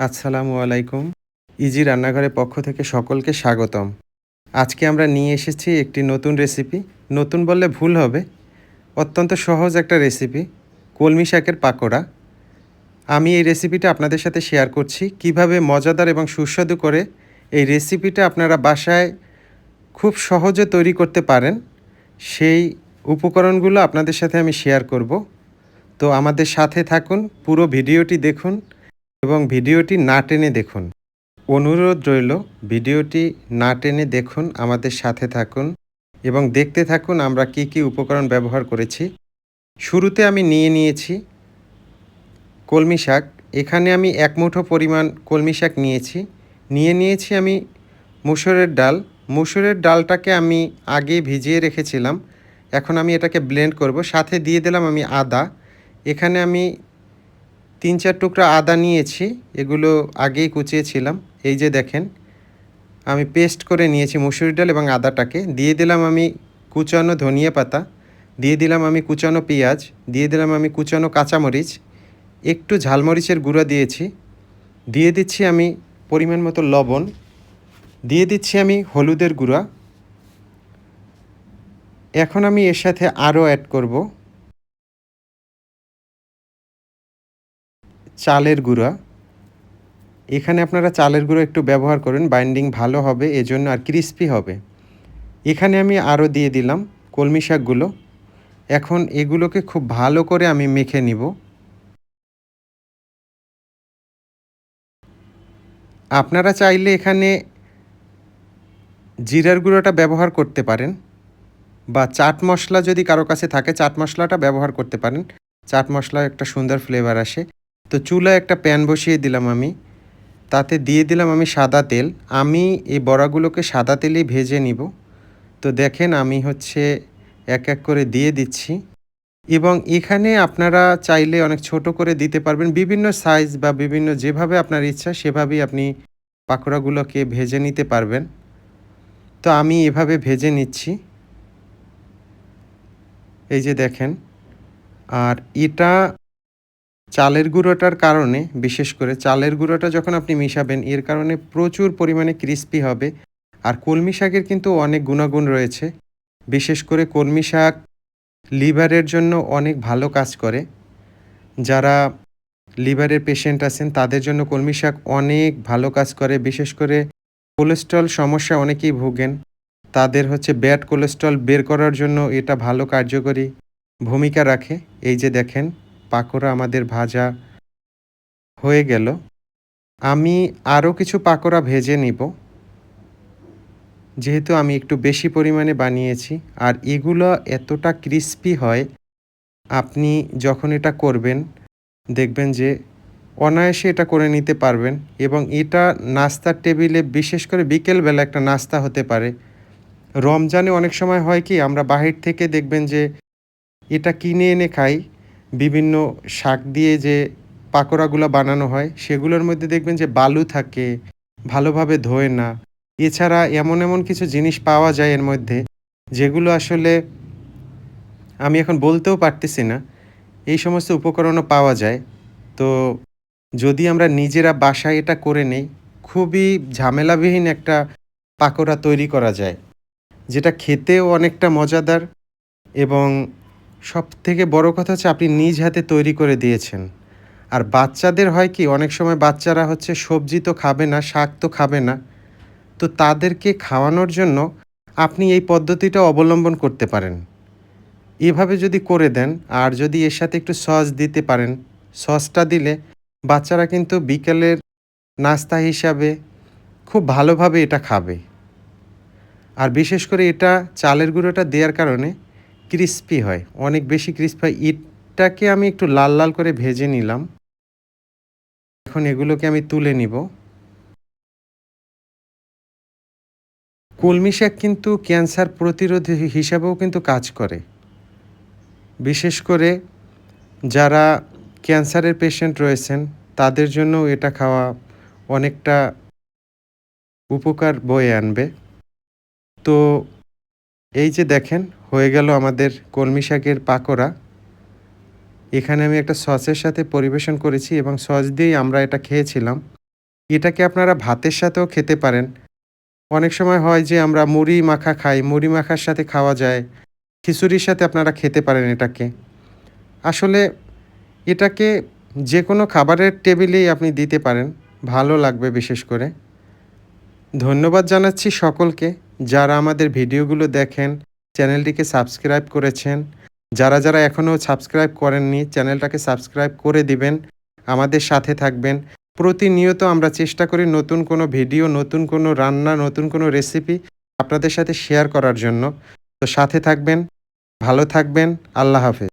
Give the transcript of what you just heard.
আসসালামু আলাইকুম। ইজি রান্নাঘরের পক্ষ থেকে সকলকে স্বাগতম। আজকে আমরা নিয়ে এসেছি একটি নতুন রেসিপি। নতুন বললে ভুল হবে। অত্যন্ত সহজ একটা রেসিপি, কলমি শাকের পাকোড়া। আমি এই রেসিপিটা আপনাদের সাথে শেয়ার করছি। কিভাবে মজাদার এবং সুস্বাদু করে এই রেসিপিটা আপনারা বাসায় খুব সহজে তৈরি করতে পারেন, সেই উপকরণগুলো আপনাদের সাথে আমি শেয়ার করব। তো আমাদের সাথে থাকুন, পুরো ভিডিওটি দেখুন এবং ভিডিওটি না টেনে দেখুন। অনুরোধ রইল, ভিডিওটি না টেনে দেখুন, আমাদের সাথে থাকুন এবং দেখতে থাকুন আমরা কি কি উপকরণ ব্যবহার করেছি। শুরুতে আমি নিয়ে নিয়েছি কলমি শাক। এখানে আমি ১ মুঠো পরিমাণ কলমি শাক নিয়েছি। নিয়েছি আমি মুসুরের ডাল। মুসুরের ডালটাকে আমি আগে ভিজিয়ে রেখেছিলাম। এখন আমি এটাকে ব্লেন্ড করব। সাথে দিয়ে দিলাম আমি আদা। এখানে আমি ৩-৪ টুকরা আদা নিয়েছি। এগুলো আগেই কুচিয়েছিলাম। এই যে দেখেন, আমি পেস্ট করে নিয়েছি মুসুরির ডাল এবং আদাটাকে। দিয়ে দিলাম আমি কুচানো ধনিয়া পাতা, দিয়ে দিলাম আমি কুচানো পেঁয়াজ, দিয়ে দিলাম আমি কুচানো কাঁচামরিচ, একটু ঝালমরিচের গুঁড়া দিয়েছি, দিয়ে দিচ্ছি আমি পরিমাণ মতো লবণ, দিয়ে দিচ্ছি আমি হলুদের গুঁড়া। এখন আমি এর সাথে আরও অ্যাড করব চালের গুঁড়া। এখানে আপনারা চালের গুঁড়ো একটু ব্যবহার করুন, বাইন্ডিং ভালো হবে এজন্য, আর ক্রিস্পি হবে। এখানে আমি আরও দিয়ে দিলাম কলমি শাকগুলো। এখন এগুলোকে খুব ভালো করে আমি মেখে নিব। আপনারা চাইলে এখানে জিরার গুঁড়োটা ব্যবহার করতে পারেন, বা চাট মশলা যদি কারো কাছে থাকে চাট মশলাটা ব্যবহার করতে পারেন। চাট মশলার একটা সুন্দর ফ্লেভার আসে। তো চুলায় একটা প্যান বসিয়ে দিলাম আমি। তাতে দিয়ে দিলাম আমি সাদা তেল। আমি এই বড়াগুলোকে সাদা তেলেই ভেজে নিব। তো দেখেন আমি এক এক করে দিয়ে দিচ্ছি। এবং এখানে আপনারা চাইলে অনেক ছোট করে দিতে পারবেন। বিভিন্ন সাইজ বা বিভিন্ন যেভাবে আপনার ইচ্ছা সেভাবেই আপনি পাকোড়াগুলোকে ভেজে নিতে পারবেন। তো আমি এভাবে ভেজে নিচ্ছি। এই যে দেখেন। আর এটা চালের গুঁড়োটার কারণে, বিশেষ করে চালের গুঁড়োটা যখন আপনি মিশাবেন এর কারণে প্রচুর পরিমাণে ক্রিস্পি হবে। আর কলমি শাকের কিন্তু অনেক গুণাগুণ রয়েছে। বিশেষ করে কলমি শাক লিভারের জন্য অনেক ভালো কাজ করে। যারা লিভারের পেশেন্ট আছেন তাদের জন্য কলমি শাক অনেক ভালো কাজ করে। বিশেষ করে কোলেস্ট্রল সমস্যা অনেকেই ভোগেন। তাদের ব্যাড কোলেস্ট্রল বের করার জন্য এটা ভালো কার্যকরী ভূমিকা রাখে। এই যে দেখেন, পাকোড়া আমাদের ভাজা হয়ে গেল। আমি আরও কিছু পাকোড়া ভেজে নিব। যেহেতু আমি একটু বেশি পরিমাণে বানিয়েছি, আর এগুলো এতটা ক্রিস্পি হয়, আপনি যখন এটা করবেন দেখবেন যে অনায়াসে এটা করে নিতে পারবেন। এবং এটা নাস্তার টেবিলে, বিশেষ করে বিকেলবেলা একটা নাস্তা হতে পারে। রমজানে অনেক সময় হয় কি, আমরা বাহির থেকে দেখবেন যে এটা কিনে এনে খাই। বিভিন্ন শাক দিয়ে যে পাকোড়াগুলো বানানো হয় সেগুলোর মধ্যে দেখবেন যে বালু থাকে, ভালোভাবে ধোয় না। এছাড়া এমন কিছু জিনিস পাওয়া যায় এর মধ্যে, যেগুলো আসলে আমি এখন বলতেও পারতেছি না। এই সমস্ত উপকরণও পাওয়া যায়। তো যদি আমরা নিজেরা বাসায় এটা করে নেই, খুবই ঝামেলাবিহীন একটা পাকোড়া তৈরি করা যায়, যেটা খেতেও অনেকটা মজাদার। এবং সবথেকে বড় কথা আপনি নিজ হাতে তৈরি করে দিয়েছেন। আর বাচ্চাদের হয় কি, অনেক সময় বাচ্চারা সবজি তো খাবে না, শাক তো খাবে না। তো তাদেরকে খাওয়ানোর জন্য আপনি এই পদ্ধতিটা অবলম্বন করতে পারেন। এভাবে যদি করে দেন, আর যদি এর সাথে একটু সস দিতে পারেন, সসটা দিলে বাচ্চারা কিন্তু বিকেলের নাস্তা হিসাবে খুব ভালোভাবে এটা খাবে। আর বিশেষ করে এটা চালের গুঁড়োটা দেওয়ার কারণে ক্রিস্পি হয়, অনেক বেশি ক্রিস্পি হয়। ইটটাকে আমি একটু লাল লাল করে ভেজে নিলাম। এখন এগুলোকে আমি তুলে নিব। কলমি শাক কিন্তু ক্যান্সার প্রতিরোধী হিসাবেও কিন্তু কাজ করে। বিশেষ করে যারা ক্যান্সারের পেশেন্ট রয়েছেন তাদের জন্যও এটা খাওয়া অনেকটা উপকার বয়ে আনবে। তো এই যে দেখেন, হয়ে গেল আমাদের কলমি শাকের পাকোড়া। এখানে আমি একটা সসের সাথে পরিবেশন করেছি এবং সস দিয়েই আমরা এটা খেয়েছিলাম। এটাকে আপনারা ভাতের সাথেও খেতে পারেন। অনেক সময় হয় যে আমরা মুড়ি মাখা খাই, মুড়ি মাখার সাথে খাওয়া যায়। খিচুড়ির সাথে আপনারা খেতে পারেন এটাকে। আসলে এটাকে যেকোনো খাবারের টেবিলেই আপনি দিতে পারেন। ভালো লাগবে বিশেষ করে। ধন্যবাদ জানাচ্ছি সকলকে যারা আমাদের ভিডিওগুলো দেখেন, চ্যানেলটিকে সাবস্ক্রাইব করেছেন। যারা এখনও সাবস্ক্রাইব করেননি চ্যানেলটাকে সাবস্ক্রাইব করে দিবেন। আমাদের সাথে থাকবেন। প্রতিনিয়ত আমরা চেষ্টা করি নতুন কোনো ভিডিও, নতুন কোনো রান্না, নতুন কোনো রেসিপি আপনাদের সাথে শেয়ার করার জন্য। তো সাথে থাকবেন, ভালো থাকবেন। আল্লাহ হাফেজ।